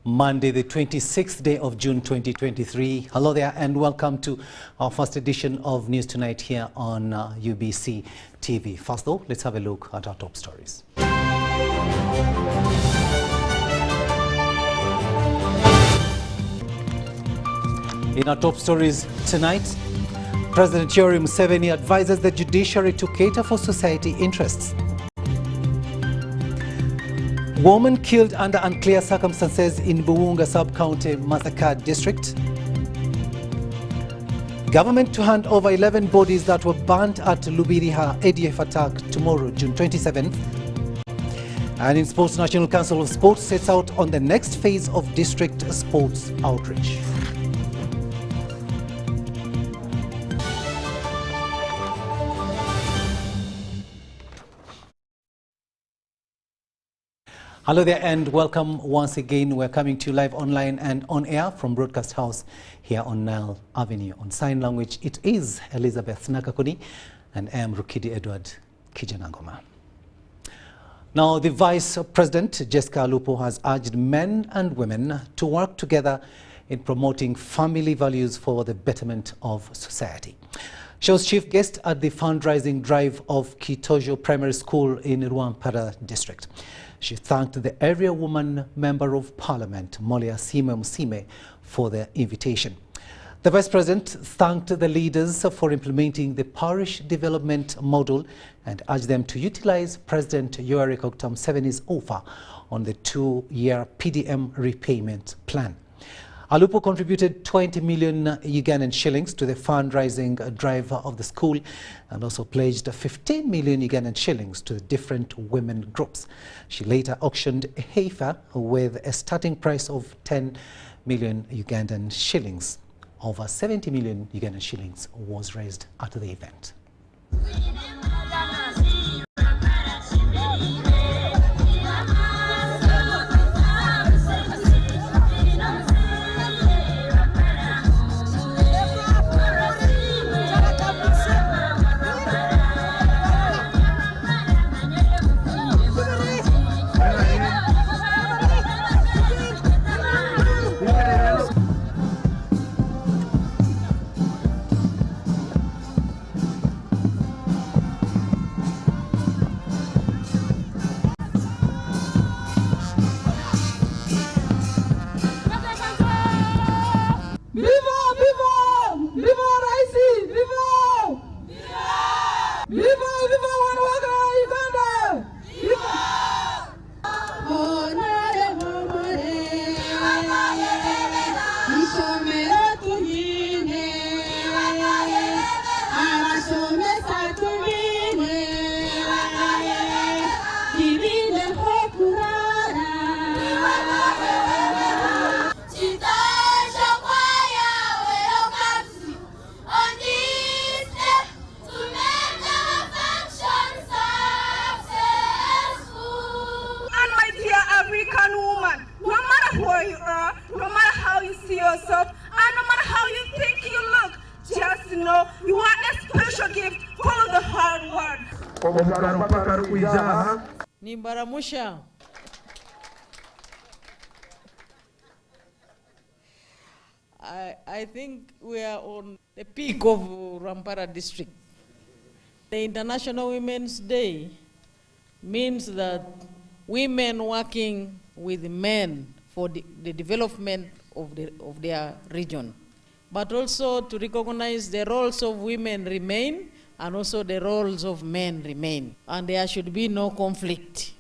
Monday, the 26th day of June 2023. Hello there and welcome to our first edition of News Tonight here on UBC TV. First though, let's have a look at our top stories. In our top stories tonight, President Yoweri Museveni advises the judiciary to cater for society interests. Woman killed under unclear circumstances in Buunga Sub-County, Masaka district. Government to hand over 11 bodies that were burnt at Lubiriha ADF attack tomorrow, June 27th. And in sports, National Council of Sports sets out on the next phase of district sports outreach. Hello there and welcome once again. We're coming to you live online and on air from Broadcast House here on Nile Avenue. On sign language, it is Elizabeth Nakakuni and I am Rukidi Edward Kijanangoma. Now, the Vice President, Jessica Alupo, has urged men and women to work together in promoting family values for the betterment of society. She was chief guest at the fundraising drive of Kitojo Primary School in Rwampara district. She thanked the area woman member of parliament, Molia Sime Musime, for their invitation. The vice president thanked the leaders for implementing the parish development model and urged them to utilize President Yoweri Museveni's offer on the 2-year PDM repayment plan. Alupo contributed 20 million Ugandan shillings to the fundraising drive of the school and also pledged 15 million Ugandan shillings to the different women groups. She later auctioned a heifer with a starting price of 10 million Ugandan shillings. Over 70 million Ugandan shillings was raised at the event. Nimbaramusha. I think we are on the peak of Rwampara district. The International Women's Day means that women working with men for the development of their region, but also to recognize the roles of women remain and also the roles of men remain, and there should be no conflict.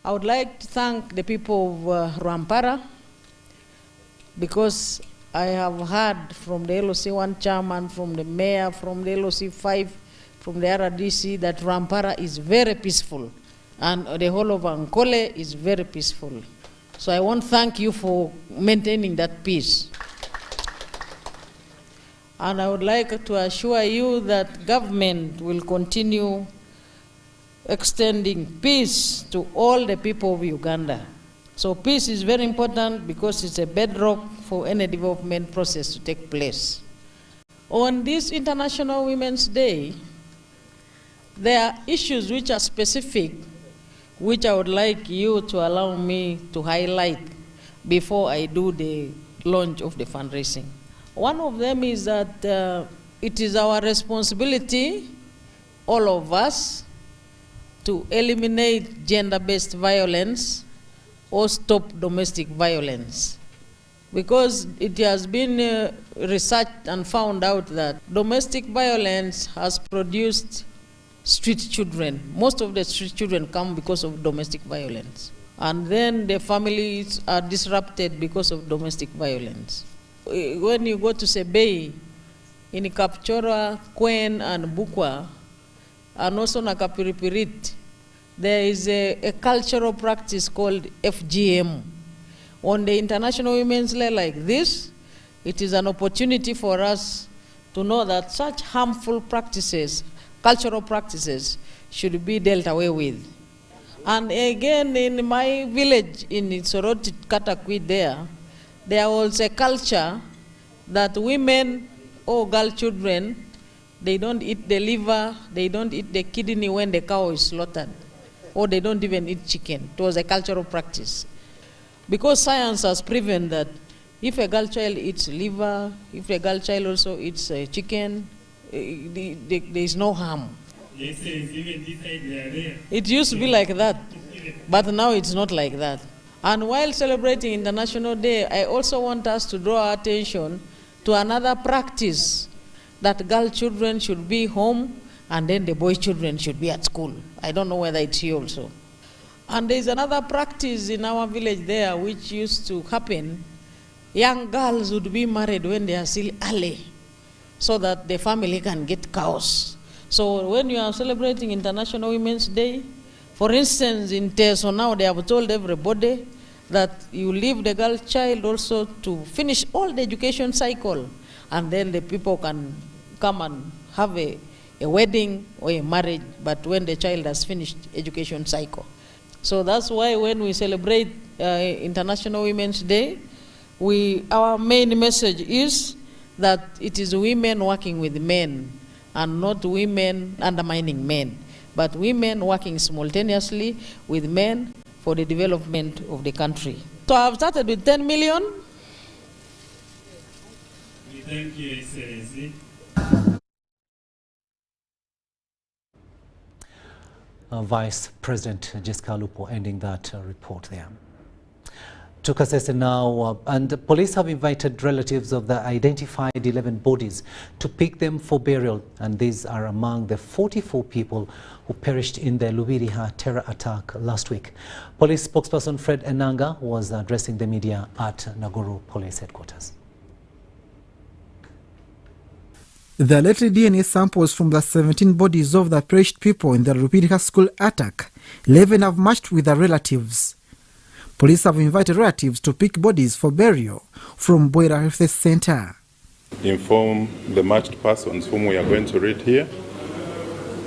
I would like to thank the people of Rwampara because I have heard from the LOC1 chairman, from the mayor, from the LOC5, from the RDC that Rwampara is very peaceful and the whole of Ankole is very peaceful. So I want to thank you for maintaining that peace. And I would like to assure you that government will continue extending peace to all the people of Uganda. So peace is very important because it's a bedrock for any development process to take place. On this International Women's Day, there are issues which are specific, which I would like you to allow me to highlight. before I do the launch of the fundraising. One of them is that it is our responsibility, all of us, to eliminate gender-based violence or stop domestic violence. Because it has been researched and found out that domestic violence has produced street children. Most of the street children come because of domestic violence. And then the families are disrupted because of domestic violence. When you go to Sebei, in Kapchora, Kwen, and Bukwa, and also Nakapiripirit, there is a cultural practice called FGM. On the International Women's Day like this, it is an opportunity for us to know that such harmful practices, cultural practices, should be dealt away with. And again, in my village, in Soroti Katakwi there was a culture that women or girl children, they don't eat the liver, they don't eat the kidney when the cow is slaughtered, or they don't even eat chicken. It was a cultural practice. Because science has proven that if a girl child eats liver, if a girl child also eats chicken, there is no harm. It used to be like that, but now it's not like that. And while celebrating International Day, I also want us to draw our attention to another practice, that girl children should be home and then the boy children should be at school. I don't know whether it's here also. And there's another practice in our village there which used to happen. Young girls would be married when they are still early so that the family can get cows. So when you are celebrating International Women's Day, for instance, in Teso now they have told everybody that you leave the girl child also to finish all the education cycle, and then the people can come and have a wedding or a marriage, but when the child has finished education cycle. So that's why when we celebrate International Women's Day, our main message is that it is women working with men and not women undermining men, but women working simultaneously with men for the development of the country. So I've started with 10 million. We thank you, Excellency. Vice President Jessica Lupo ending that report there. To Kasese now, and the police have invited relatives of the identified 11 bodies to pick them for burial, and these are among the 44 people who perished in the Lubiriha terror attack last week. Police spokesperson Fred Enanga was addressing the media at Naguru Police Headquarters. The latest DNA samples from the 17 bodies of the perished people in the Lubiriha school attack, 11 have matched with the relatives. Police have invited relatives to pick bodies for burial from Boira Health Center. Inform the matched persons whom we are going to read here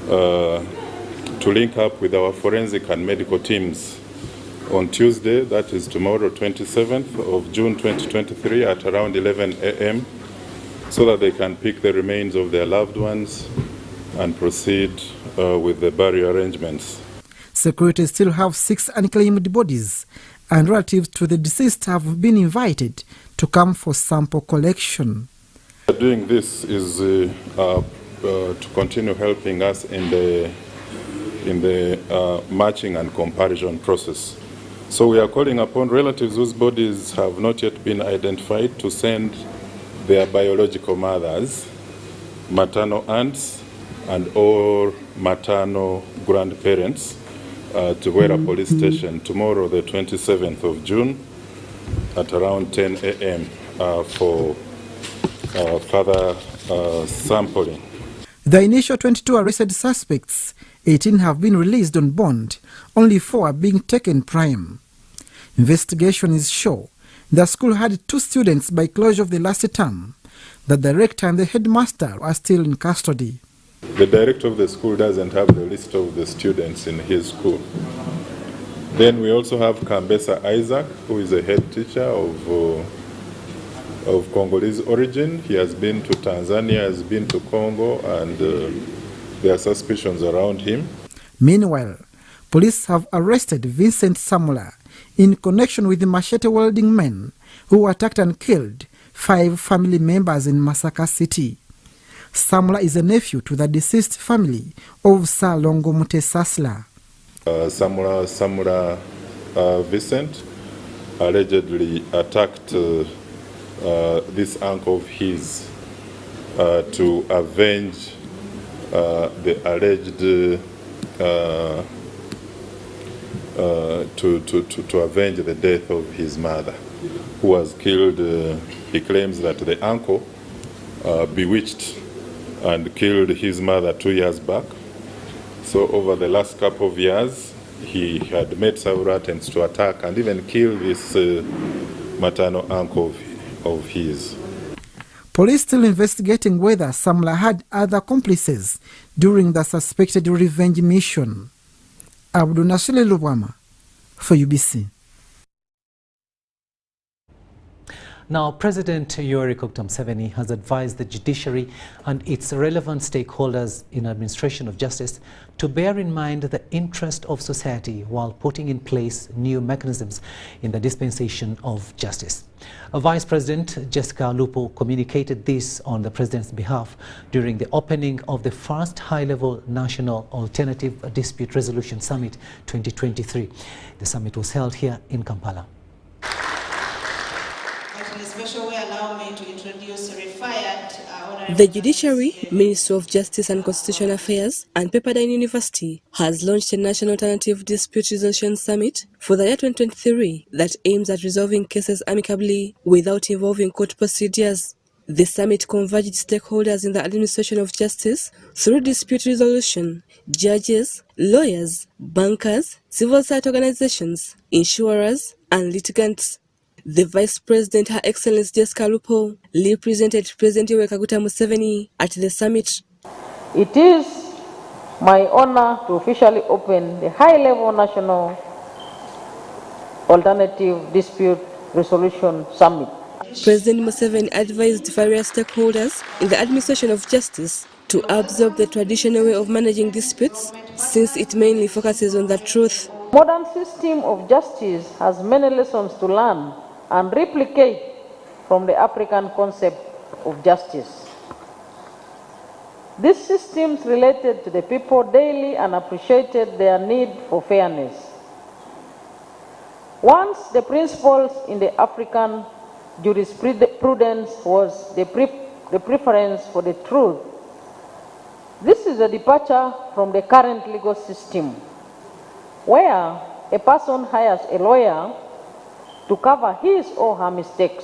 to link up with our forensic and medical teams on Tuesday, that is tomorrow, 27th of June 2023 at around 11 a.m. so that they can pick the remains of their loved ones and proceed with the burial arrangements. Security still have 6 unclaimed bodies, and relatives to the deceased have been invited to come for sample collection. Doing this is to continue helping us in the matching and comparison process. So we are calling upon relatives whose bodies have not yet been identified to send their biological mothers, maternal aunts, and or maternal grandparents to Wera Police Station tomorrow, the 27th of June, at around 10 a.m. For further sampling. The initial 22 arrested suspects, 18 have been released on bond, only 4 are being taken prime. Investigation is sure the school had 2 students by closure of the last term. The director and the headmaster are still in custody. The director of the school doesn't have the list of the students in his school. Then we also have Kambesa Isaac, who is a head teacher of Congolese origin. He has been to Tanzania, has been to Congo, and there are suspicions around him. Meanwhile, police have arrested Vincent Samula, in connection with the machete-wielding men who attacked and killed 5 family members in Masaka city. Samula is a nephew to the deceased family of Sir Longo Mutesasla. Samula Vincent allegedly attacked this uncle of his to avenge the alleged to avenge the death of his mother, who was killed. He claims that the uncle bewitched and killed his mother 2 years back. So over the last couple of years, he had made several attempts to attack and even kill this maternal uncle of his. Police still investigating whether Samla had other accomplices during the suspected revenge mission. Abdul Nasile Lubwama for UBC. Now, President Yoweri Museveni has advised the judiciary and its relevant stakeholders in administration of justice to bear in mind the interest of society while putting in place new mechanisms in the dispensation of justice. Vice President Jessica Lupo communicated this on the President's behalf during the opening of the first high-level National Alternative Dispute Resolution Summit 2023. The summit was held here in Kampala. The Judiciary, Ministry of Justice and Constitutional Affairs, and Pepperdine University has launched a National Alternative Dispute Resolution Summit for the year 2023 that aims at resolving cases amicably without involving court procedures. The summit converged stakeholders in the administration of justice through dispute resolution, judges, lawyers, bankers, civil society organizations, insurers, and litigants. The Vice President, Her Excellency Jessica Lupo, represented President Yoweri Museveni at the summit. It is my honor to officially open the high-level National Alternative Dispute Resolution Summit. President Museveni advised various stakeholders in the administration of justice to absorb the traditional way of managing disputes, since it mainly focuses on the truth. Modern system of justice has many lessons to learn and replicate from the African concept of justice. These systems related to the people daily and appreciated their need for fairness. Once the principles in the African jurisprudence was the preference for the truth, this is a departure from the current legal system, where a person hires a lawyer to cover his or her mistakes,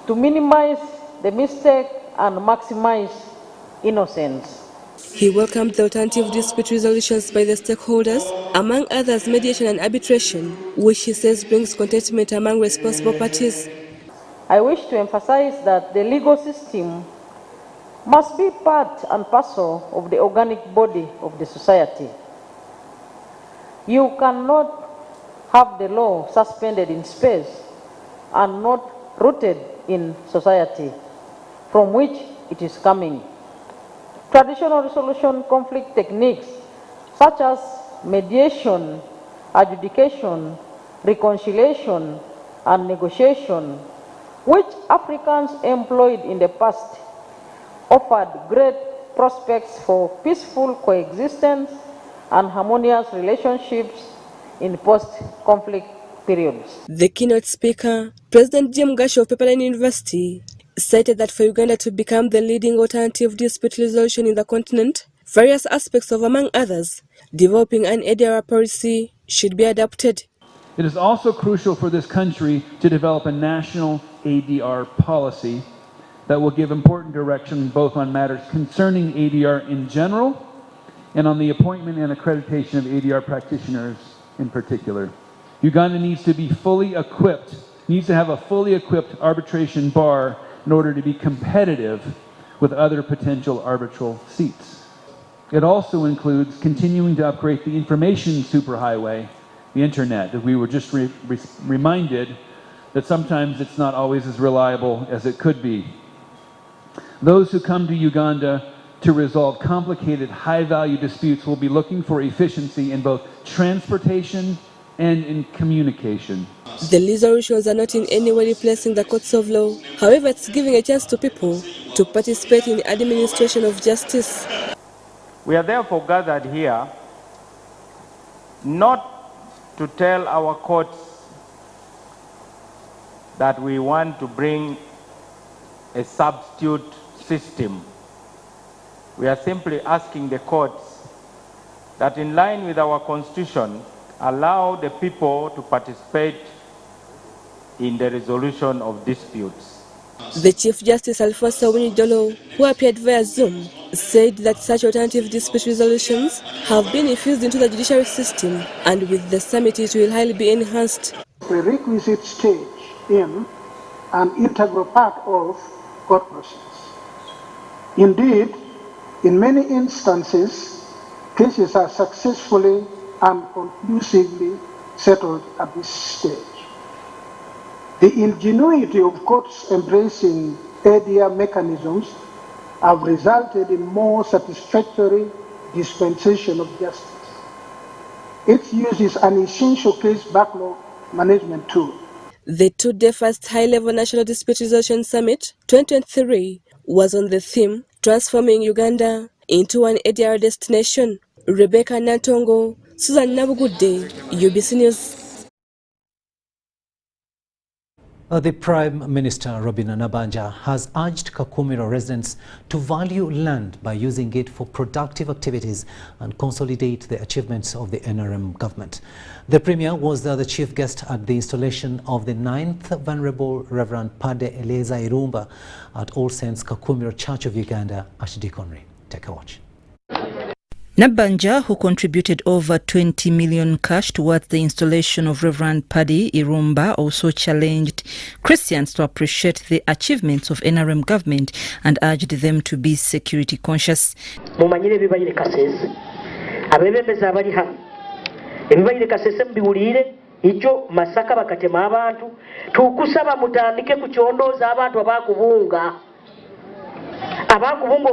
to minimize the mistake and maximize innocence. He welcomed the alternative dispute resolutions by the stakeholders, among others mediation and arbitration, which he says brings contentment among responsible parties. I wish to emphasize that the legal system must be part and parcel of the organic body of the society. You cannot have the law suspended in space and not rooted in society from which it is coming. Traditional resolution conflict techniques such as mediation, adjudication, reconciliation, and negotiation, which Africans employed in the past, offered great prospects for peaceful coexistence and harmonious relationships in post-conflict periods. The keynote speaker, President Jim Gasho of Pepperdine University, cited that for Uganda to become the leading alternative dispute resolution in the continent, various aspects of, among others, developing an ADR policy should be adopted. It is also crucial for this country to develop a national ADR policy that will give important direction both on matters concerning ADR in general and on the appointment and accreditation of ADR practitioners in particular. Uganda needs to be fully equipped, needs to have a fully equipped arbitration bar in order to be competitive with other potential arbitral seats. It also includes continuing to upgrade the information superhighway, the internet, that we were just reminded that sometimes it's not always as reliable as it could be. Those who come to Uganda to resolve complicated, high-value disputes will be looking for efficiency in both transportation and in communication. The resolutions are not in any way replacing the courts of law. However, it's giving a chance to people to participate in the administration of justice. We are therefore gathered here not to tell our courts that we want to bring a substitute system. We are simply asking the courts that, in line with our constitution, allow the people to participate in the resolution of disputes. The Chief Justice Alfonso Winidolo, who appeared via Zoom, said that such alternative dispute resolutions have been infused into the judiciary system, and with the summit it will highly be enhanced. Prerequisite stage in an integral part of court process. Indeed, in many instances, cases are successfully and conclusively settled at this stage. The ingenuity of courts embracing ADR mechanisms have resulted in more satisfactory dispensation of justice. Its use is an essential case backlog management tool. The two-day first high-level National Dispute Resolution Summit 2023 was on the theme Transforming Uganda into an ADR Destination. Rebecca Natongo, Susan Nabugude, UBC News. The Prime Minister, Robin Nabanja, has urged Kakumiro residents to value land by using it for productive activities and consolidate the achievements of the NRM government. The Premier was the chief guest at the installation of the 9th Venerable Reverend Padre Eleza Irumba at All Saints Kakumiro Church of Uganda, Archdeaconry. Take a watch. Nabanja, who contributed over 20 million cash towards the installation of Reverend Padre Irumba, also challenged Christians to appreciate the achievements of NRM government and urged them to be security conscious. Icho Masaka bakatema abantu tukusaba mutandike kuchondoza abantu abakubunga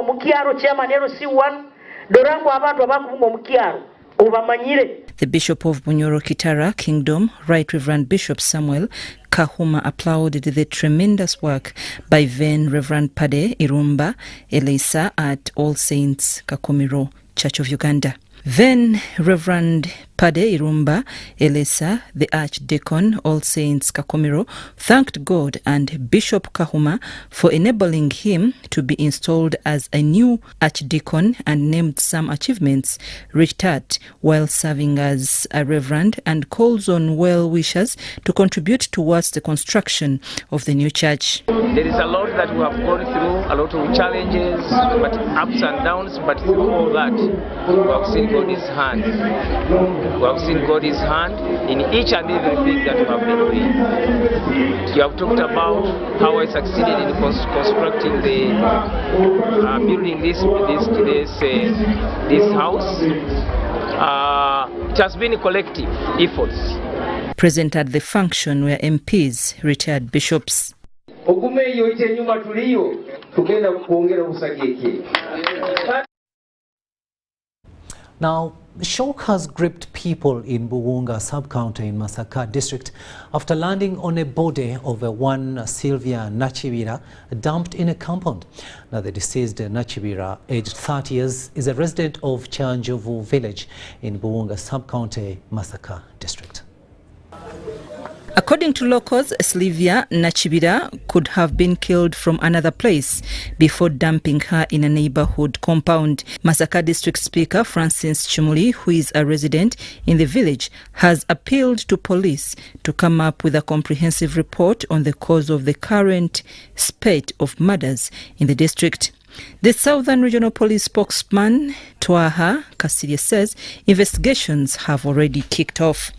omukyalo chairman LC1 dorango abantu abakubunga omukyalo obamanyire. The Bishop of Bunyoro Kitara Kingdom, Right Reverend Bishop Samuel Kahuma, applauded the tremendous work by then Reverend Padre Irumba Elisa at All Saints Kakumiro Church of Uganda. Then Reverend Padre Irumba Elisa, the Archdeacon, All Saints Kakumiro, thanked God and Bishop Kahuma for enabling him to be installed as a new Archdeacon and named some achievements reached at while serving as a Reverend, and calls on well-wishers to contribute towards the construction of the new church. There is a lot that we have gone through, a lot of challenges, but ups and downs, but through all that, we have seen God's hand. We have seen God's hand in each and everything that we have been doing. You have talked about how I succeeded in constructing the building this house. It has been collective efforts. Present at the function were MPs, retired bishops. Now, shock has gripped people in Buwunga sub-county in Masaka district after landing on a body of one Sylvia Nachibira dumped in a compound. Now, the deceased Nachibira, aged 30 years, is a resident of Chanjovu village in Buwunga sub-county, Masaka district. According to locals, Sylvia Nachibira could have been killed from another place before dumping her in a neighborhood compound. Masaka District Speaker Francis Chumuli, who is a resident in the village, has appealed to police to come up with a comprehensive report on the cause of the current spate of murders in the district. The Southern Regional Police spokesman, Twaha Kasirie, says investigations have already kicked off.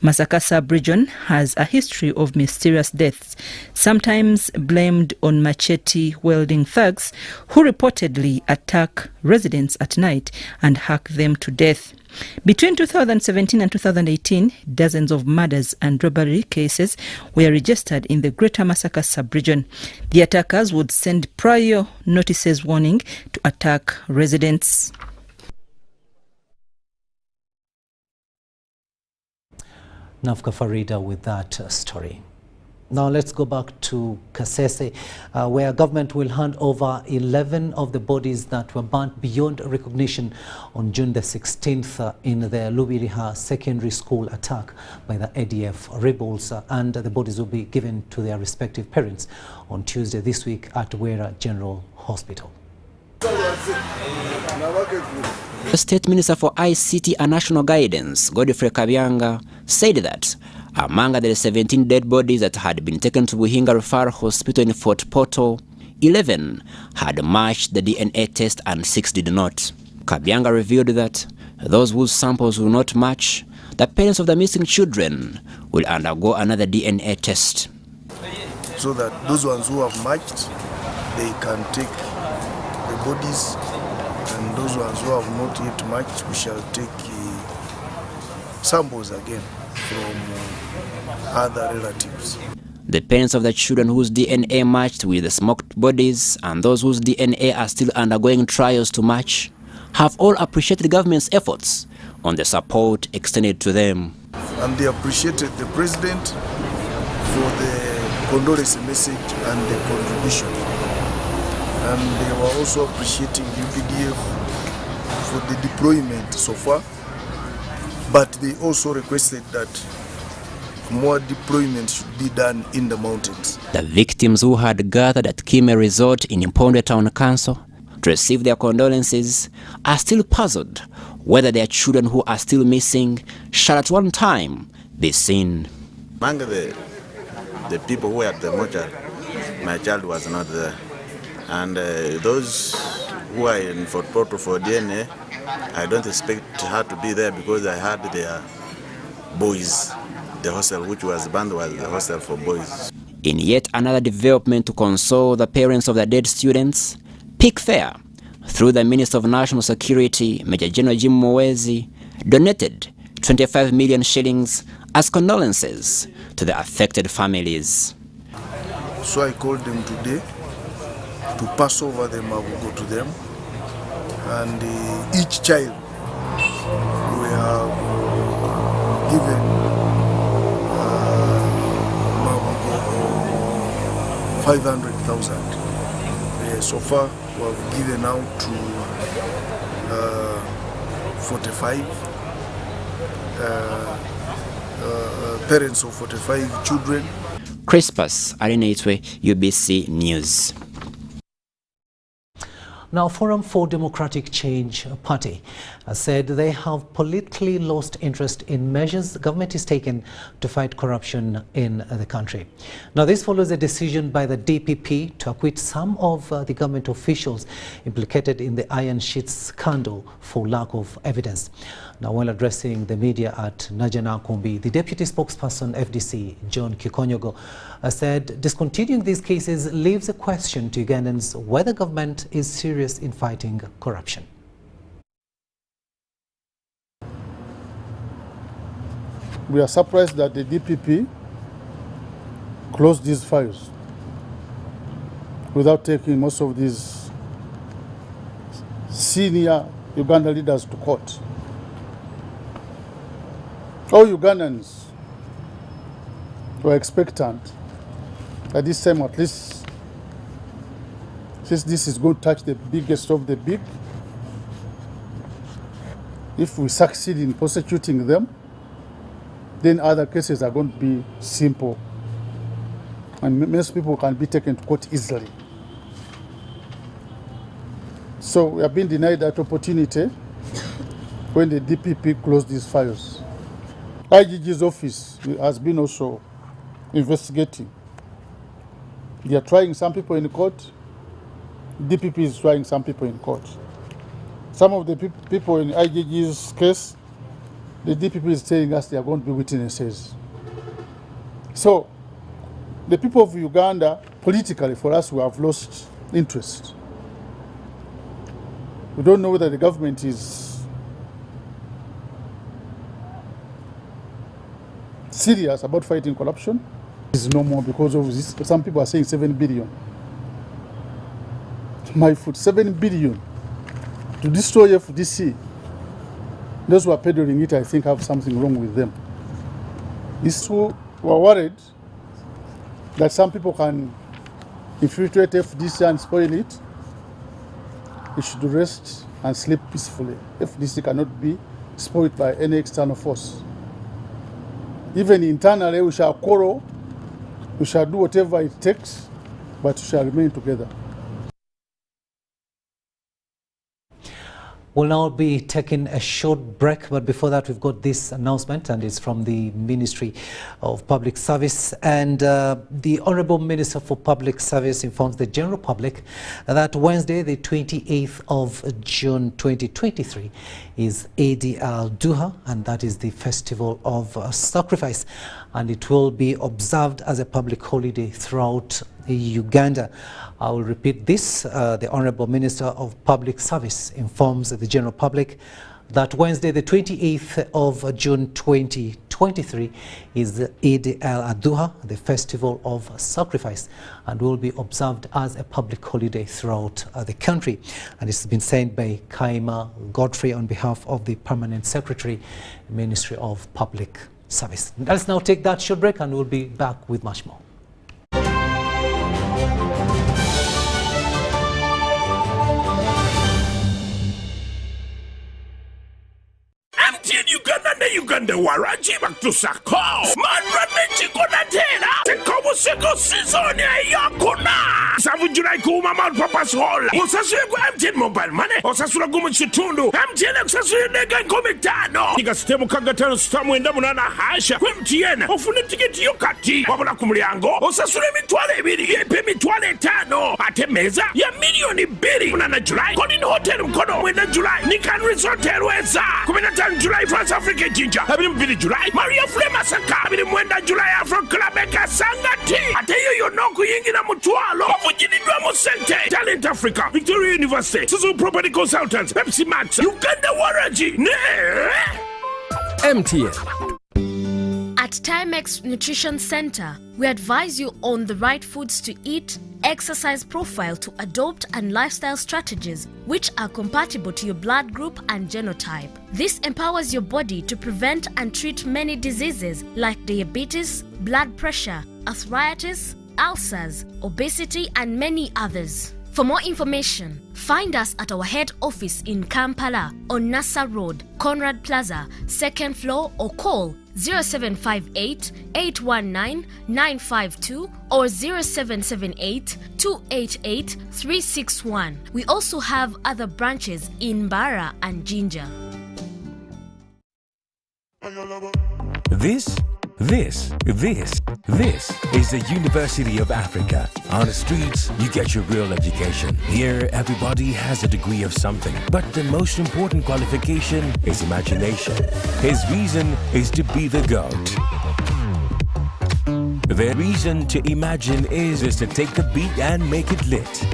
Masaka sub-region has a history of mysterious deaths, sometimes blamed on machete-wielding thugs who reportedly attack residents at night and hack them to death. Between 2017 and 2018, dozens of murders and robbery cases were registered in the Greater Masaka sub-region. The attackers would send prior notices warning to attack residents. Nafka Farida with that story. Now let's go back to Kasese, where government will hand over 11 of the bodies that were burnt beyond recognition on June the 16th in the Lubiriha secondary school attack by the ADF rebels, and the bodies will be given to their respective parents on Tuesday this week at Wera General Hospital. The State Minister for ICT and National Guidance, Godfrey Kabyanga, said that among the 17 dead bodies that had been taken to Buhinga Referral Hospital in Fort Portal, 11 had matched the DNA test and 6 did not. Kabyanga revealed that those whose samples will not match, the parents of the missing children will undergo another DNA test. So that those ones who have matched, they can take the bodies, and those ones who have not yet matched, we shall take samples again from other relatives. The parents of the children whose DNA matched with the smoked bodies and those whose DNA are still undergoing trials to match have all appreciated the government's efforts on the support extended to them. And they appreciated the president for the condolence message and the contribution. And they were also appreciating UPDF for the deployment so far. But they also requested that more deployment should be done in the mountains. The victims who had gathered at Kime Resort in Imponde Town Council to receive their condolences are still puzzled whether their children who are still missing shall at one time be seen. Among the people who were at the mortuary, my child was not there. And those who are in Fort Portal for DNA, I don't expect her to be there because I had their boys. The hostel which was banned was the hostel for boys. In yet another development to console the parents of the dead students, Peak Fair, through the Minister of National Security, Major General Jim Mwezi, donated 25 million shillings as condolences to the affected families. So I called them today to pass over the mabugo to them, and each child we have given 500,000. So far we have given out to 45 parents of 45 children. Crispus Arinetwe, UBC News. Now, Forum for Democratic Change Party has said they have politically lost interest in measures the government is taking to fight corruption in the country. Now, this follows a decision by the DPP to acquit some of the government officials implicated in the Iron Sheets scandal for lack of evidence. Now, while addressing the media at Najana Kumbi, the deputy spokesperson FDC, John Kikonyogo, said discontinuing these cases leaves a question to Ugandans whether government is serious in fighting corruption. We are surprised that the DPP closed these files without taking most of these senior Uganda leaders to court. All Ugandans were expectant at this time, at least, since this is going to touch the biggest of the big, if we succeed in prosecuting them, then other cases are going to be simple and most people can be taken to court easily. So we have been denied that opportunity when the DPP closed these files. IGG's office has been also investigating. They are trying some people in court. DPP is trying some people in court. Some of the people in IGG's case the DPP is telling us they are going to be witnesses. So, the people of Uganda, politically, for us, we have lost interest. We don't know whether the government is serious about fighting corruption. It's no more because of this. Some people are saying 7 billion. My foot, 7 billion to destroy FDC. Those who are peddling it, I think, have something wrong with them. These two were worried that some people can infiltrate FDC and spoil it. It should rest and sleep peacefully. FDC cannot be spoiled by any external force. Even internally, we shall quarrel, we shall do whatever it takes, but we shall remain together. We'll now be taking a short break, but before that we've got this announcement, and it's from the Ministry of Public Service. And the Honourable Minister for Public Service informs the general public that Wednesday, the 28th of June 2023, is Eid al-Adha, and that is the festival of sacrifice, and it will be observed as a public holiday throughout Uganda. I will repeat this. The Honourable Minister of Public Service informs the general public that Wednesday, the 28th of June 2023, is Eid al-Adha, the festival of sacrifice, and will be observed as a public holiday throughout the country. And it's been sent by Kaima Godfrey on behalf of the Permanent Secretary, Ministry of Public Service. Let's now take that short break, and we'll be back with much more. Uganda waraji batusako manrane chikona tena tekomu seko season yakuna savu July kuma mal papas hall usasue kwa MTN mobile money usasura gumu chitundu MTN usasue nega komitano iga sistemu kagatano stamu enda munana hasha kwa MTN ufune tiketi yokati wabula kumulyango usasure mitwale ebiri yepe mitwale 5 ate meza ya milioni 2 munana July Golden Hotel mkono mwenda July Nikan Resort Elweza 15 July France Africa Jinja Abiri July Maria Fle Masaka Abiri mwenda July Afro Club Eka Sangati ate yoyo noku yingi na mutualo wafujini Dwamo Sente Talent Africa Victoria University Suzu Property Consultants Pepsi Max Uganda Waraji Ne MTN. At Timex Nutrition Center, we advise you on the right foods to eat, exercise profile to adopt, and lifestyle strategies which are compatible to your blood group and genotype. This empowers your body to prevent and treat many diseases like diabetes, blood pressure, arthritis, ulcers, obesity, and many others. For more information, find us at our head office in Kampala on Nassa Road, Conrad Plaza, 2nd floor, or call 0758 819 952 or 0778 288 361. We also have other branches in Mbara and Jinja. This is the University of Africa. On the streets, you get your real education. Here, everybody has a degree of something. But the most important qualification is imagination. His reason is to be the GOAT. The reason to imagine is to take the beat and make it lit.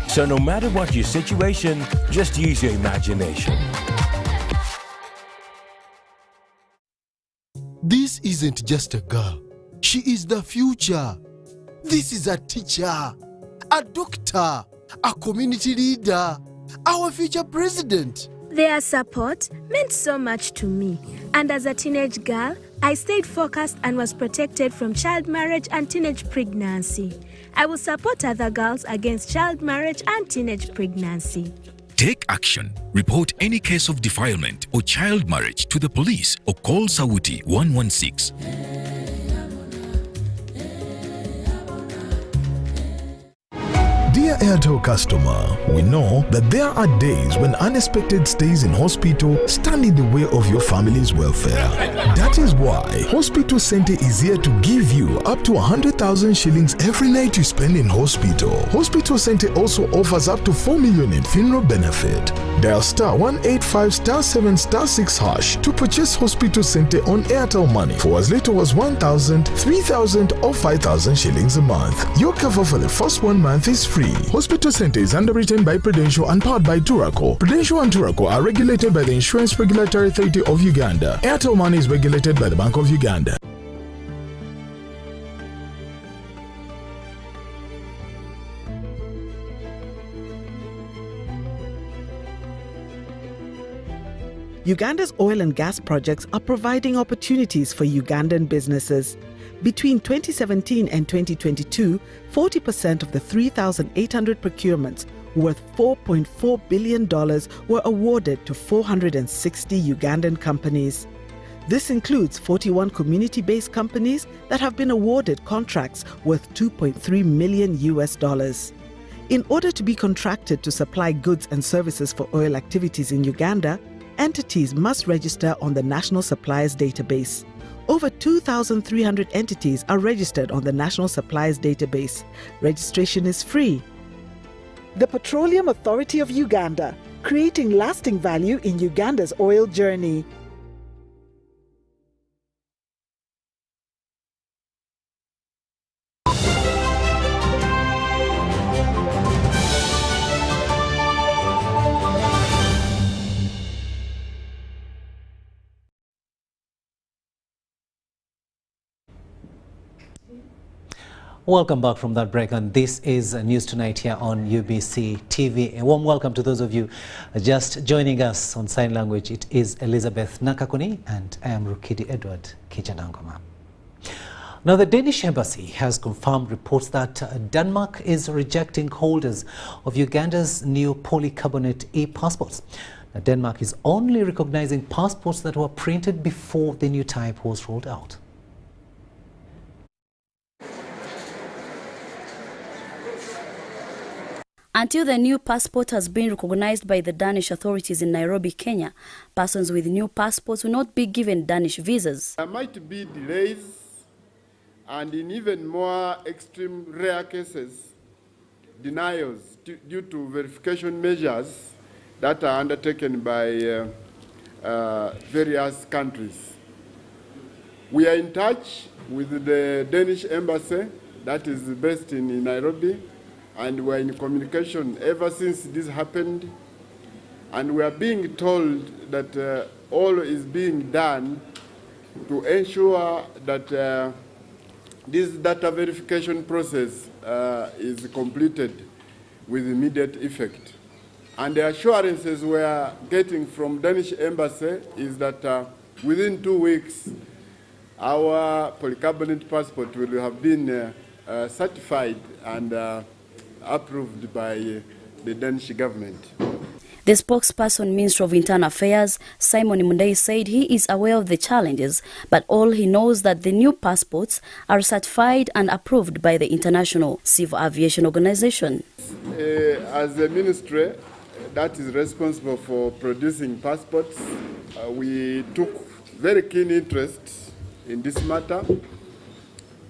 So no matter what your situation, just use your imagination. This isn't just a girl. She is the future. This is a teacher, a doctor, a community leader, our future president. Their support meant so much to me. And as a teenage girl, I stayed focused and was protected from child marriage and teenage pregnancy. I will support other girls against child marriage and teenage pregnancy. Take action. Report any case of defilement or child marriage to the police or call Sawuti 116. Dear Dear Airtel customer, we know that there are days when unexpected stays in hospital stand in the way of your family's welfare. That is why Hospital Center is here to give you up to 100,000 shillings every night you spend in hospital. Hospital Center also offers up to 4 million in funeral benefit. Dial star 185 star 7 star 6 hash to purchase Hospital Center on Airtel Money for as little as 1,000, 3,000 or 5,000 shillings a month. Your cover for the first 1 month is free. Hospital Center is underwritten by Prudential and powered by Turaco. Prudential and Turaco are regulated by the Insurance Regulatory Authority of Uganda. Airtel Money is regulated by the Bank of Uganda. Uganda's oil and gas projects are providing opportunities for Ugandan businesses. Between 2017 and 2022, 40% of the 3,800 procurements worth $4.4 billion were awarded to 460 Ugandan companies. This includes 41 community-based companies that have been awarded contracts worth $2.3 million. In order to be contracted to supply goods and services for oil activities in Uganda, entities must register on the National Suppliers Database. Over 2,300 entities are registered on the National Suppliers Database. Registration is free. The Petroleum Authority of Uganda, creating lasting value in Uganda's oil journey. Welcome back from that break, and this is News Tonight here on UBC TV. A warm welcome to those of you just joining us on sign language. It is Elizabeth Nakakuni and I am Rukidi Edward Kijanangoma. Now, the Danish embassy has confirmed reports that Denmark is rejecting holders of Uganda's new polycarbonate e-passports. Now, Denmark is only recognizing passports that were printed before the new type was rolled out. Until the new passport has been recognized by the Danish authorities in Nairobi, Kenya, persons with new passports will not be given Danish visas. There might be delays, and in even more extreme rare cases, denials due to verification measures that are undertaken by various countries. We are in touch with the Danish embassy that is based in Nairobi, and we're in communication ever since this happened, and we are being told that all is being done to ensure that this data verification process is completed with immediate effect. And the assurances we are getting from Danish embassy is that within 2 weeks, our polycarbonate passport will have been certified and approved by the Danish government. The spokesperson, Minister of Internal Affairs, Simon Mundei, said he is aware of the challenges, but all he knows that the new passports are certified and approved by the International Civil Aviation Organization. As a ministry that is responsible for producing passports, we took very keen interest in this matter,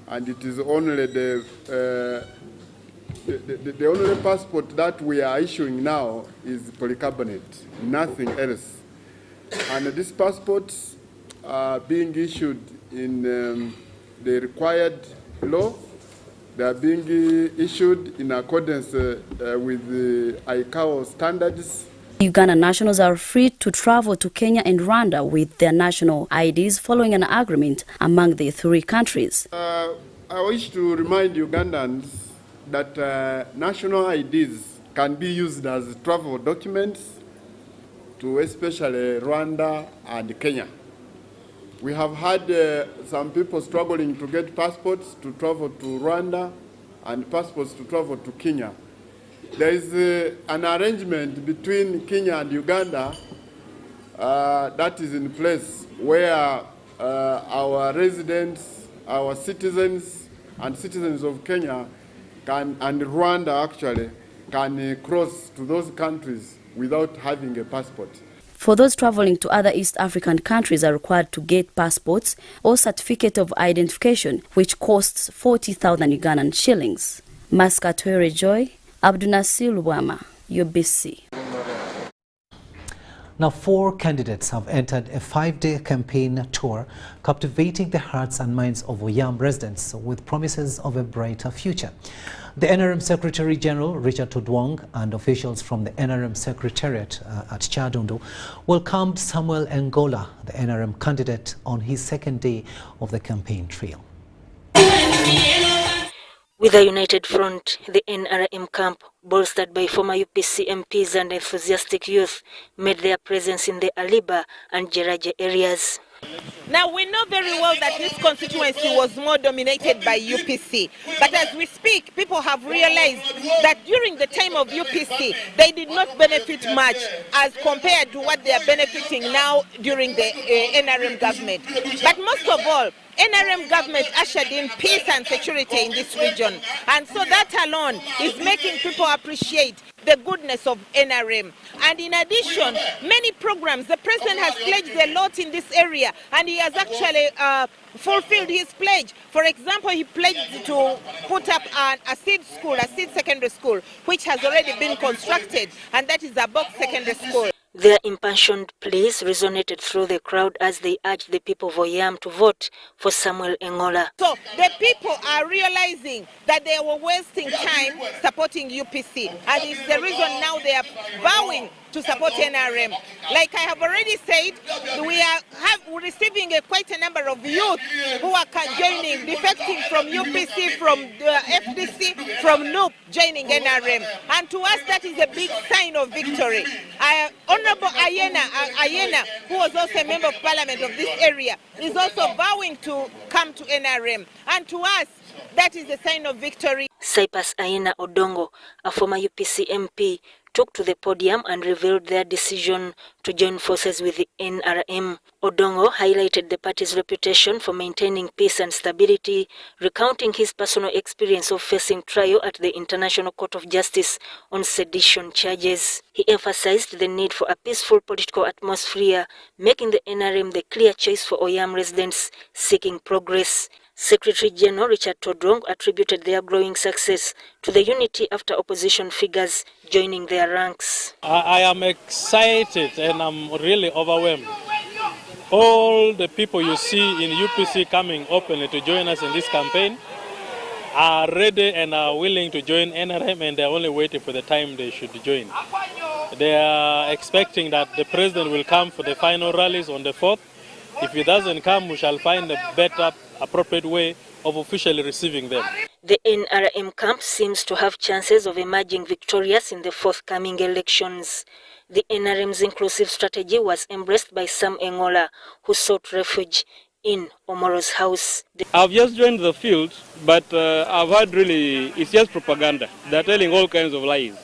and it is only the only passport that we are issuing now is polycarbonate, nothing else. And these passports are being issued in the required law. They are being issued in accordance with the ICAO standards. Ugandan nationals are free to travel to Kenya and Rwanda with their national IDs following an agreement among the three countries. I wish to remind Ugandans that national IDs can be used as travel documents to especially Rwanda and Kenya. We have had some people struggling to get passports to travel to Rwanda and passports to travel to Kenya. There is an arrangement between Kenya and Uganda that is in place where our residents, our citizens, and citizens of Kenya and Rwanda actually can cross to those countries without having a passport. For those traveling to other East African countries are required to get passports or certificate of identification, which costs 40,000 Ugandan shillings. Masaka Toire Joy, Abdunasir Lubwama, UBC. Now, 4 candidates have entered a 5-day campaign tour, captivating the hearts and minds of Oyam residents with promises of a brighter future. The NRM Secretary General, Richard Todwong, and officials from the NRM Secretariat at Chadondo welcomed Samuel Engola, the NRM candidate, on his 2nd day of the campaign trail. With a united front, the NRM camp, bolstered by former UPC MPs and enthusiastic youth, made their presence in the Aliba and Jeraje areas. Now, we know very well that this constituency was more dominated by UPC. But as we speak, people have realized that during the time of UPC, they did not benefit much as compared to what they are benefiting now during the NRM government. But most of all, NRM government ushered in peace and security in this region. And so that alone is making people appreciate the goodness of NRM. And in addition, many programs, the president has pledged a lot in this area, and he has actually fulfilled his pledge. For example, he pledged to put up a seed school, a seed secondary school, which has already been constructed, and that is a box secondary school. Their impassioned pleas resonated through the crowd as they urged the people of Oyam to vote for Samuel Engola. So the people are realizing that they were wasting time supporting UPC, and it's the reason now they are vowing to support NRM. Like I have already said, we are receiving quite a number of youth who are joining, defecting from UPC, from the FDC, from NUP, joining NRM. And to us, that is a big sign of victory. Honorable Ayena, who was also a member of parliament of this area, is also vowing to come to NRM. And to us, that is a sign of victory. Cyprus Ayena Odongo, a former UPC MP, took to the podium and revealed their decision to join forces with the NRM. Odongo highlighted the party's reputation for maintaining peace and stability, recounting his personal experience of facing trial at the International Court of Justice on sedition charges. He emphasized the need for a peaceful political atmosphere, making the NRM the clear choice for Oyam residents seeking progress. Secretary General Richard Todwong attributed their growing success to the unity after opposition figures joining their ranks. I am excited and I'm really overwhelmed. All the people you see in UPC coming openly to join us in this campaign are ready and are willing to join NRM, and they're only waiting for the time they should join. They are expecting that the president will come for the final rallies on the 4th. If he doesn't come, we shall find a better, appropriate way of officially receiving them. The NRM camp seems to have chances of emerging victorious in the forthcoming elections. The NRM's inclusive strategy was embraced by Sam Engola, who sought refuge in Omoro's house. I've just joined the field, but I've heard really it's just propaganda. They're telling all kinds of lies.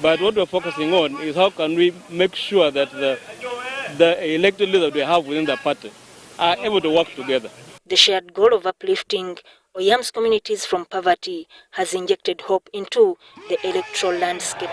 But what we're focusing on is how can we make sure that the elected leaders we have within the party are able to work together. The shared goal of uplifting Oyam's communities from poverty has injected hope into the electoral landscape.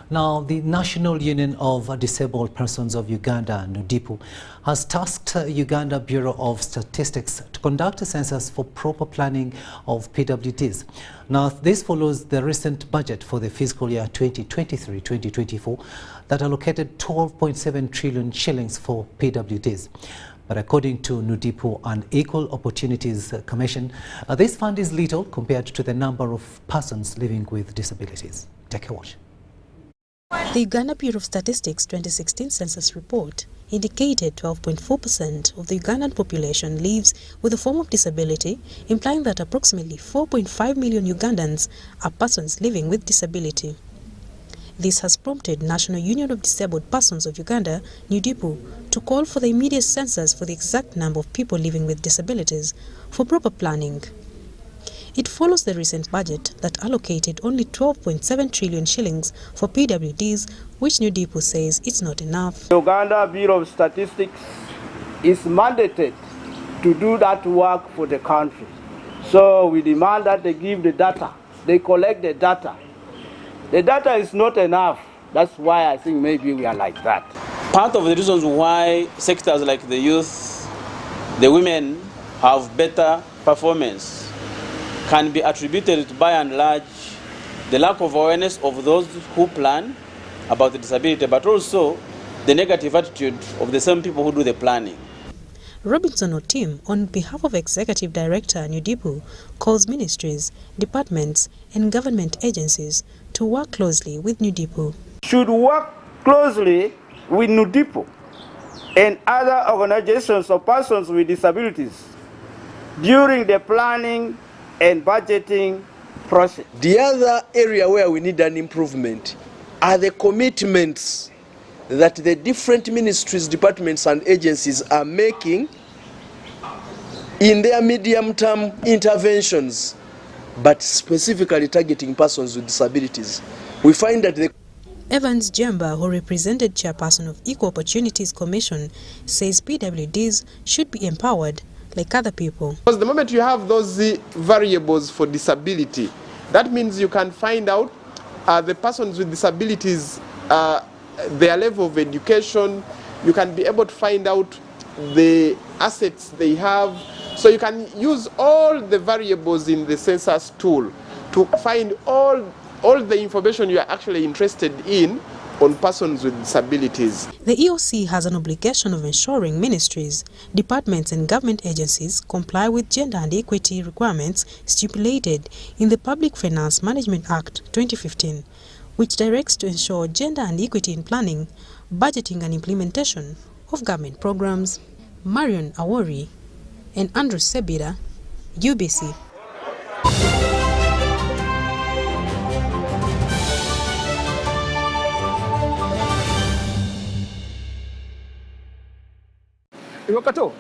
Now, the National Union of Disabled Persons of Uganda, NUDIPU, has tasked Uganda Bureau of Statistics to conduct a census for proper planning of PWDs. Now, this follows the recent budget for the fiscal year 2023-2024 that allocated 12.7 trillion shillings for PWDs. But according to NUDIPU and Equal Opportunities Commission, this fund is little compared to the number of persons living with disabilities. Take a watch. The Uganda Bureau of Statistics 2016 census report indicated 12.4% of the Ugandan population lives with a form of disability, implying that approximately 4.5 million Ugandans are persons living with disability. This has prompted National Union of Disabled Persons of Uganda, NUDIPU, to call for the immediate census for the exact number of people living with disabilities for proper planning. It follows the recent budget that allocated only 12.7 trillion shillings for PWDs, which NUDIPU says it's not enough. The Uganda Bureau of Statistics is mandated to do that work for the country. So we demand that they give the data. They collect the data. The data is not enough. That's why I think maybe we are like that. Part of the reasons why sectors like the youth, the women have better performance can be attributed to, by and large, the lack of awareness of those who plan about the disability, but also the negative attitude of the same people who do the planning. Robinson Otim, on behalf of Executive Director NUDIPU, calls ministries, departments and government agencies to work closely with NUDIPU. Should work closely with NUDIPU and other organizations of persons with disabilities during the planning and budgeting process. The other area where we need an improvement are the commitments that the different ministries, departments and agencies are making in their medium-term interventions, but specifically targeting persons with disabilities. We find that the Evans Jemba, who represented Chairperson of Equal Opportunities Commission, says PWDs should be empowered like other people. Because the moment you have those variables for disability, that means you can find out the persons with disabilities, their level of education. You can be able to find out the assets they have. So you can use all the variables in the census tool to find all the information you are actually interested in on persons with disabilities. The EOC has an obligation of ensuring ministries, departments and government agencies comply with gender and equity requirements stipulated in the Public Finance Management Act 2015, which directs to ensure gender and equity in planning, budgeting and implementation of government programs. Marion Awori and Andrew Sebira, UBC. Wakato,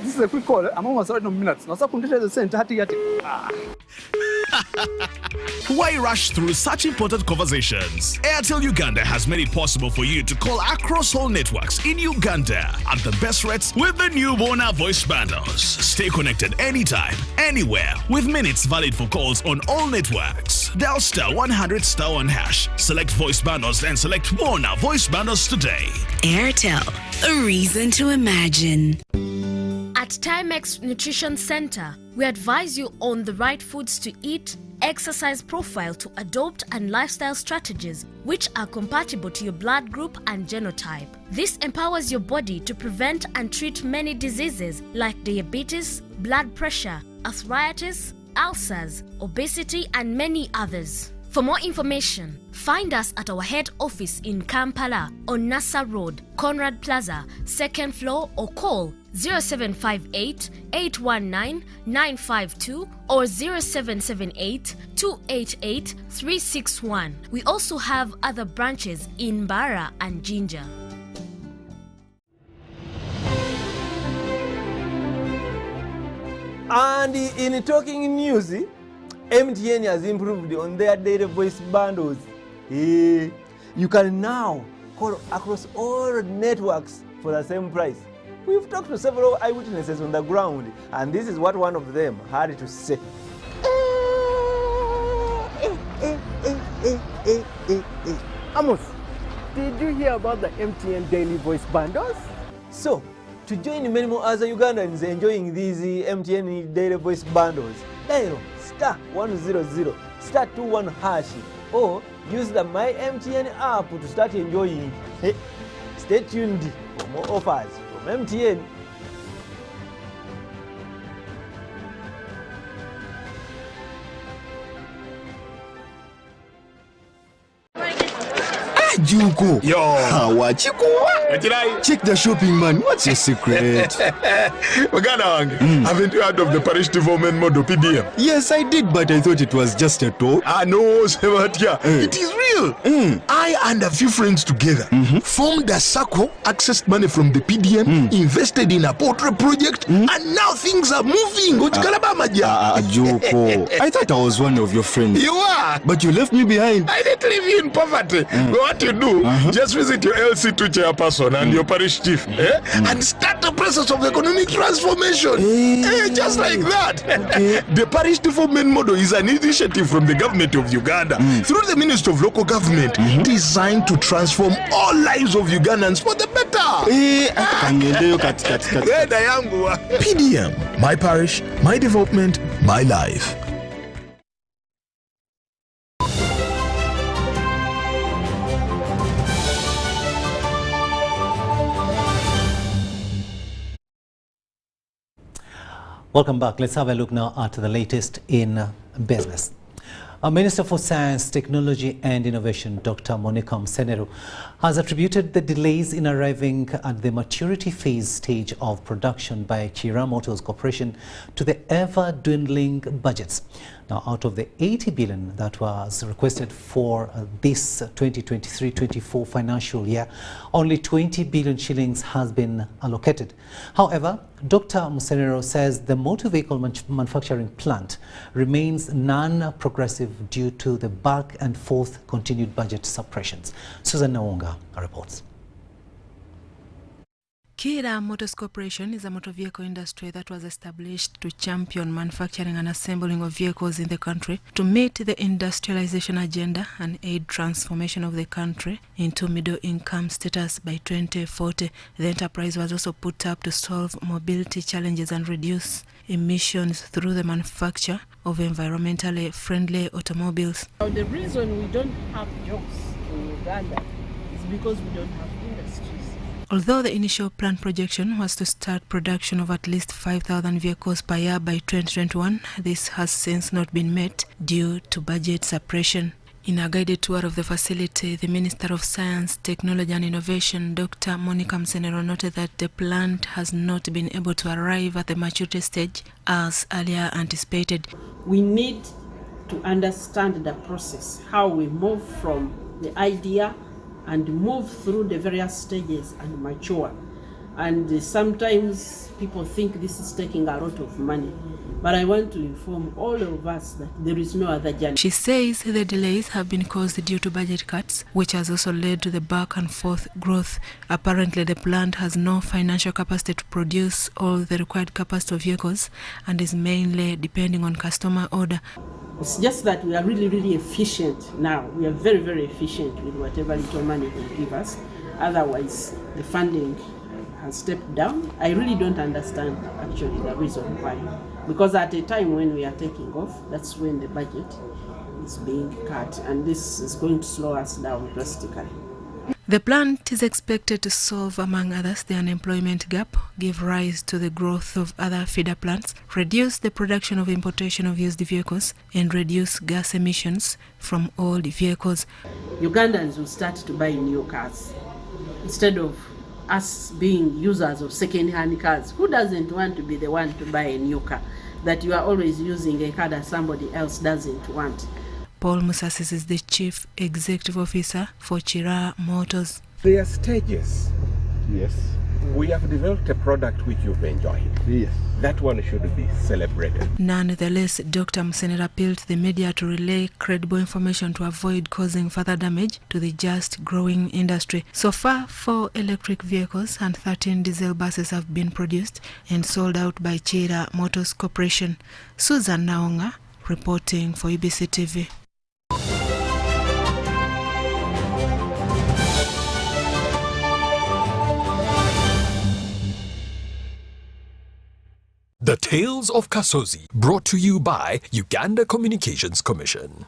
this is a quick call. I'm almost out of minutes. Now, so the center. Why rush through such important conversations? Airtel Uganda has made it possible for you to call across all networks in Uganda at the best rates with the new Bona voice bundles. Stay connected anytime, anywhere, with minutes valid for calls on all networks. Dial *100*1#. Select voice bundles and select Bona voice bundles today. Airtel, a reason to imagine. At Timex Nutrition Center, we advise you on the right foods to eat, exercise profile to adopt and lifestyle strategies which are compatible to your blood group and genotype. This empowers your body to prevent and treat many diseases like diabetes, blood pressure, arthritis, ulcers, obesity and many others. For more information, find us at our head office in Kampala on Nassa Road, Conrad Plaza, 2nd floor, or call 0758 819 952 or 0778 288 361. We also have other branches in Bara and Jinja. And in talking news, MTN has improved on their data voice bundles. You can now call across all networks for the same price. We've talked to several eyewitnesses on the ground, and this is what one of them had to say. Amos, did you hear about the MTN daily voice bundles? So, to join many more other Ugandans enjoying these MTN daily voice bundles, dial *100 *21# or use the My MTN app to start enjoying. Stay tuned for more offers from MTN. Juko. Yo. Check the shopping, man. What's your secret? Haven't you heard of the Parish development model PDM? Yes, I did, but I thought it was just a talk. No, Sebatia. It is real. I and a few friends together formed a circle, accessed money from the PDM, invested in a portrait project, and now things are moving. Juko. I thought I was one of your friends. You are. But you left me behind. I didn't leave you in poverty. We want you do, just visit your LC2 chairperson and your parish chief, and start the process of economic transformation. Just like that. The parish development model is an initiative from the government of Uganda through the Ministry of Local Government, designed to transform all lives of Ugandans for the better. PDM, my parish, my development, my life. Welcome back. Let's have a look now at the latest in business. Minister for Science, Technology and Innovation, Dr. Monica Msenero, has attributed the delays in arriving at the maturity phase stage of production by Chira Motors Corporation to the ever-dwindling budgets. Now, out of the 80 billion that was requested for this 2023-24 financial year, only 20 billion shillings has been allocated. However, Dr. Msenero says the motor vehicle manufacturing plant remains non-progressive due to the back and forth continued budget suppressions. Susan Nawonga reports. Chira Motors Corporation is a motor vehicle industry that was established to champion manufacturing and assembling of vehicles in the country to meet the industrialization agenda and aid transformation of the country into middle-income status by 2040. The enterprise was also put up to solve mobility challenges and reduce emissions through the manufacture of environmentally friendly automobiles. Now, the reason we don't have jobs in Uganda is because we don't have industries. Although the initial plan projection was to start production of at least 5,000 vehicles per year by 2021, this has since not been met due to budget suppression. In a guided tour of the facility, the Minister of Science, Technology and Innovation, Dr. Monica Msenero, noted that the plant has not been able to arrive at the maturity stage as earlier anticipated. We need to understand the process, how we move from the idea and move through the various stages and mature. And sometimes people think this is taking a lot of money. But I want to inform all of us that there is no other journey. She says the delays have been caused due to budget cuts, which has also led to the back and forth growth. Apparently, the plant has no financial capacity to produce all the required capacity of vehicles and is mainly depending on customer order. It's just that we are really, really efficient now. We are very, very efficient with whatever little money they give us. Otherwise, the funding has stepped down. I really don't understand actually the reason why. Because at a time when we are taking off, that's when the budget is being cut, and this is going to slow us down drastically. The plant is expected to solve, among others, the unemployment gap, give rise to the growth of other feeder plants, reduce the production of importation of used vehicles, and reduce gas emissions from old vehicles. Ugandans will start to buy new cars instead of us being users of second-hand cars. Who doesn't want to be the one to buy a new car? That you are always using a car that somebody else doesn't want. Paul Musasis is the Chief Executive Officer for Chira Motors. There are stages. Yes. We have developed a product which you've enjoyed. Yes. That one should be celebrated. Nonetheless, Dr. Msenero appealed to the media to relay credible information to avoid causing further damage to the just growing industry. So far, 4 electric vehicles and 13 diesel buses have been produced and sold out by Chira Motors Corporation. Susan Nawonga reporting for UBC TV. The Tales of Kasozi, brought to you by Uganda Communications Commission.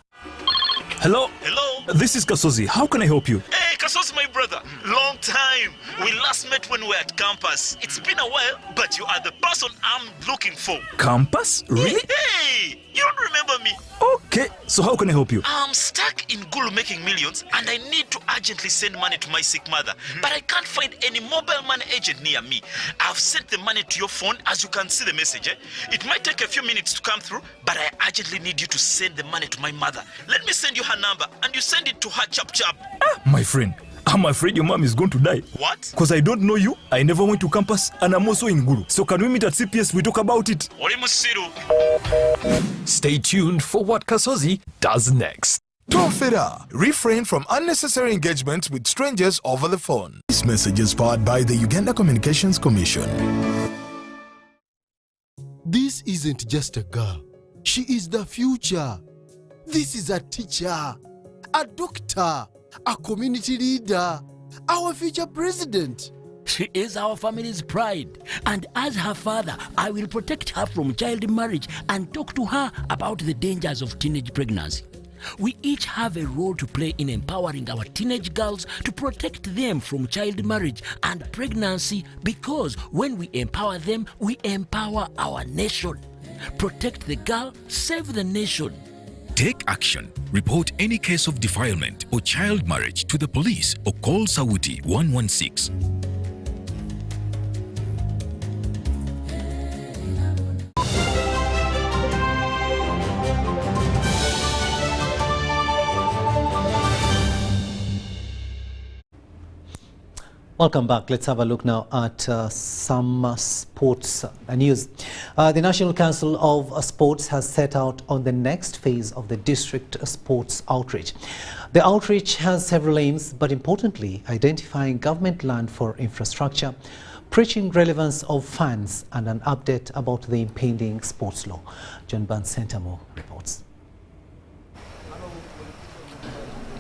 Hello? Hello? This is Kasozi. How can I help you? Hey, Kasozi, my brother. Long time. We last met when we were at campus. It's been a while, but you are the person I'm looking for. Campus? Really? Hey, you don't remember me? Okay, so how can I help you? I'm stuck in Gulu making millions, and I need to urgently send money to my sick mother. But I can't find any mobile money agent near me. I've sent the money to your phone, as you can see the message. It might take a few minutes to come through, but I urgently need you to send the money to my mother. Let me send you her number, and you send it to her chap. My friend, I'm afraid your mom is going to die. What? Because I don't know you, I never went to campus, and I'm also in Gulu. So can we meet at CPS, we talk about it? Stay tuned for what Kasozi does next. Tofera. Refrain from unnecessary engagements with strangers over the phone. This message is powered by the Uganda Communications Commission. This isn't just a girl. She is the future. This is a teacher, a doctor, a community leader, our future president. She is our family's pride, and as her father, I will protect her from child marriage and talk to her about the dangers of teenage pregnancy. We each have a role to play in empowering our teenage girls to protect them from child marriage and pregnancy, because when we empower them, we empower our nation. Protect the girl, save the nation. Take action. Report any case of defilement or child marriage to the police or call Sawuti 116. Welcome back. Let's have a look now at some sports news. The National Council of Sports has set out on the next phase of the district sports outreach. The outreach has several aims, but importantly, identifying government land for infrastructure, preaching relevance of funds, and an update about the impending sports law. John Bansentamo reports.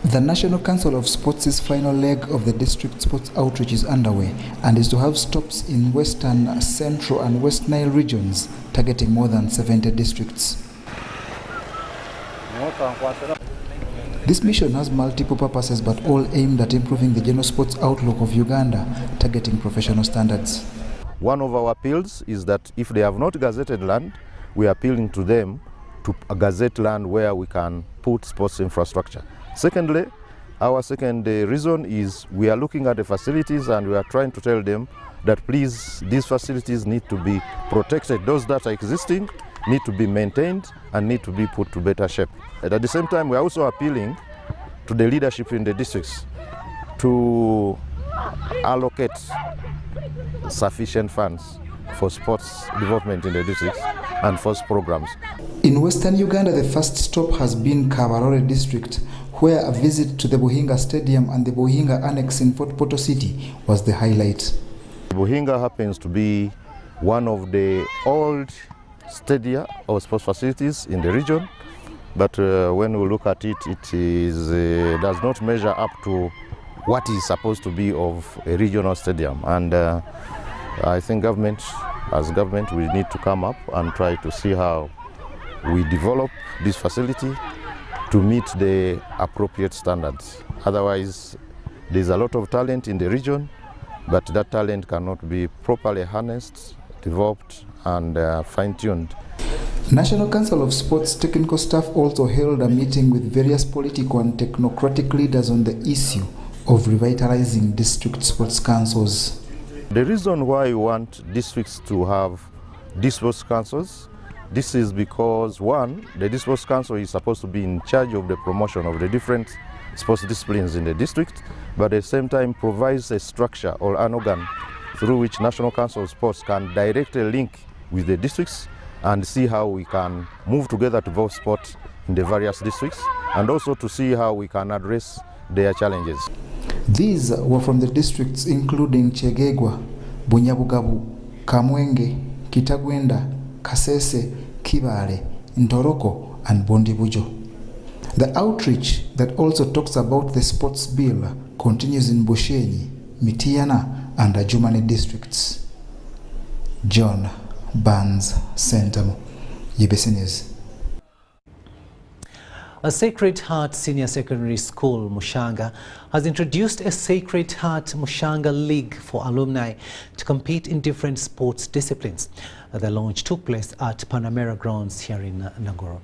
The National Council of Sports' final leg of the district sports outreach is underway and is to have stops in Western, Central and West Nile regions, targeting more than 70 districts. This mission has multiple purposes, but all aimed at improving the general sports outlook of Uganda, targeting professional standards. One of our appeals is that if they have not gazetted land, we are appealing to them to gazette land where we can put sports infrastructure. Secondly, our second reason is we are looking at the facilities and we are trying to tell them that please, these facilities need to be protected. Those that are existing need to be maintained and need to be put to better shape. And at the same time, we are also appealing to the leadership in the districts to allocate sufficient funds for sports development in the districts and for programs. In Western Uganda, the first stop has been Kabarore district, where a visit to the Buhinga Stadium and the Buhinga Annex in Fort Portal City was the highlight. Buhinga happens to be one of the old stadia or sports facilities in the region, but when we look at it, it is, does not measure up to what is supposed to be of a regional stadium. And I think as government, we need to come up and try to see how we develop this facility to meet the appropriate standards. Otherwise, there's a lot of talent in the region, but that talent cannot be properly harnessed, developed, and fine-tuned. National Council of Sports technical staff also held a meeting with various political and technocratic leaders on the issue of revitalizing district sports councils. The reason why we want districts to have sports councils, this is because, one, the sports council is supposed to be in charge of the promotion of the different sports disciplines in the district, but at the same time provides a structure or an organ through which National Council of Sports can directly link with the districts and see how we can move together to develop sport in the various districts, and also to see how we can address their challenges. These were from the districts including Chegegwa, Bunyabugabu, Kamwenge, Kitagwenda, Kasese, Kibale, Ntoroko, and Bondibujo. The outreach that also talks about the sports bill continues in Bushenyi, Mitiana, and Ajumani districts. John Barnes Sentamo, UBC News. A Sacred Heart Senior Secondary School, Mushanga, has introduced a Sacred Heart Mushanga League for alumni to compete in different sports disciplines. The launch took place at Panamera grounds here in Nagoro.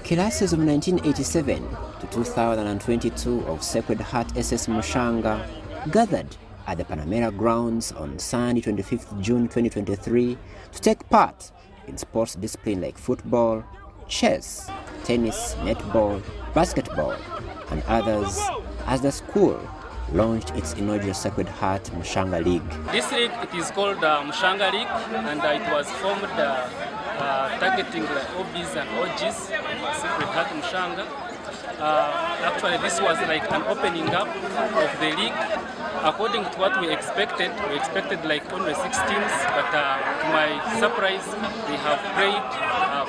Classes of 1987 to 2022 of Sacred Heart SS Mushanga gathered at the Panamera grounds on Sunday 25th June 2023 to take part in sports disciplines like football, chess, tennis, netball, basketball, and others, as the school launched its inaugural Sacred Heart Mushanga League. This league, it is called Mushanga League, and it was formed targeting like OBs and OGs, Sacred Heart Mushanga. Actually, this was like an opening up of the league. According to what we expected like only 6 teams, but to my surprise, they have played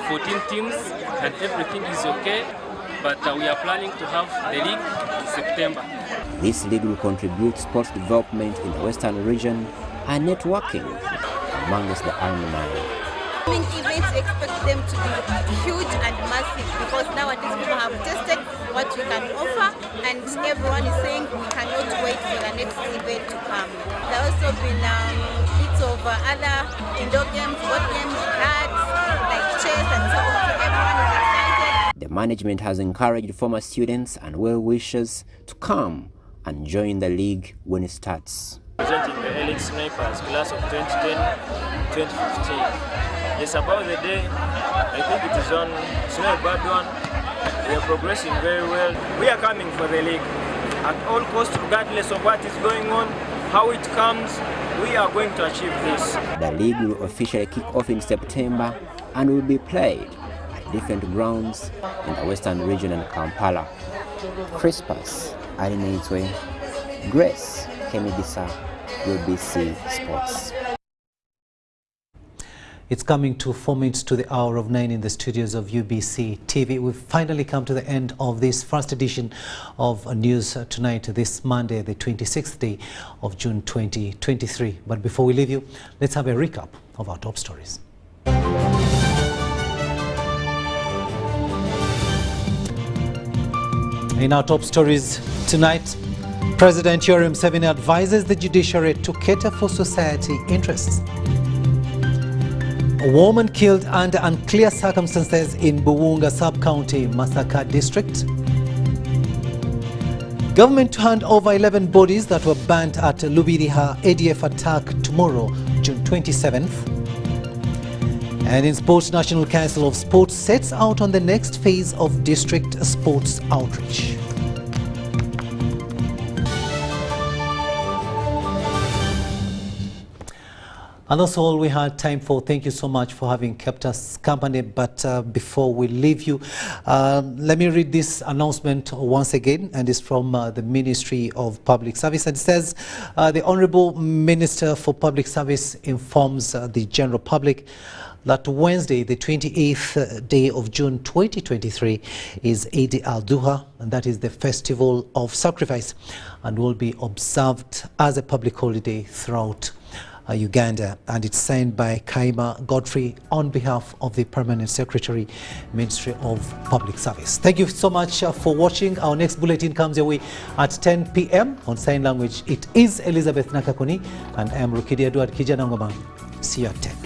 14 teams and everything is okay. But we are planning to have the league in September. This league will contribute sports development in the Western region and networking amongst the alumni. Events, we expect them to be huge and massive because nowadays people have tested what we can offer and everyone is saying we cannot wait for the next event to come. There have also been bits of other indoor games, board games, cards, like chess and so on, so everyone is excited. The management has encouraged former students and well-wishers to come and join the league when it starts. Presenting the Elite Snipers class of 2010-2015. It's about the day. I think it is on. It's not a bad one. We are progressing very well. We are coming for the league at all costs, regardless of what is going on, how it comes. We are going to achieve this. The league will officially kick off in September and will be played at different grounds in the Western region and Kampala. Crispus, Alumni, Grace, Kemidisa, UBC Sports. It's coming to 4 minutes to the hour of 9 in the studios of UBC TV. We've finally come to the end of this first edition of News Tonight, this Monday, the 26th day of June 2023. But before we leave you, let's have a recap of our top stories. In our top stories tonight, President Yoweri Museveni advises the judiciary to cater for society interests. A woman killed under unclear circumstances in Buwunga Sub-County, Masaka District. Government to hand over 11 bodies that were burnt at Lubiriha ADF attack tomorrow, June 27th. And in sports, National Council of Sports sets out on the next phase of district sports outreach. And that's all we had time for. Thank you so much for having kept us company. But before we leave you, let me read this announcement once again, and it's from the Ministry of Public Service. And it says, the Honourable Minister for Public Service informs the general public that Wednesday, the 28th day of June 2023, is Eid al-Duha, and that is the festival of sacrifice, and will be observed as a public holiday throughout Uganda, and it's signed by Kaima Godfrey on behalf of the Permanent Secretary, Ministry of Public Service. Thank you so much for watching. Our next bulletin comes your way at 10 p.m. on sign language. It is Elizabeth Nakakuni, and I am Rukidi Edward Kijanangoma. See you at 10.